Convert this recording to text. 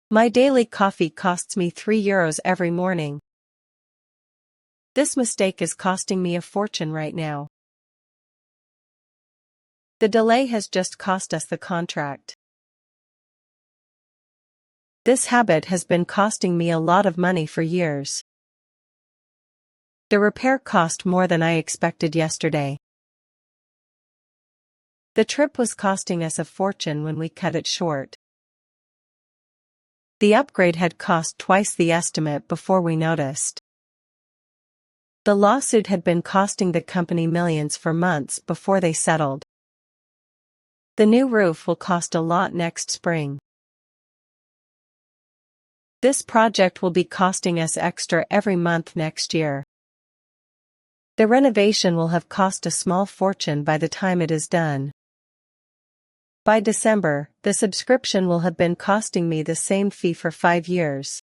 My daily coffee costs me €3 every morning. This mistake is costing me a fortune right now. The delay has just cost us the contract. This habit has been costing me a lot of money for years. The repair cost more than I expected yesterday. The trip was costing us a fortune when we cut it short. The upgrade had cost twice the estimate before we noticed. The lawsuit had been costing the company millions for months before they settled. The new roof will cost a lot next spring. This project will be costing us extra every month next year. The renovation will have cost a small fortune by the time it is done. By December, the subscription will have been costing me the same fee for 5 years.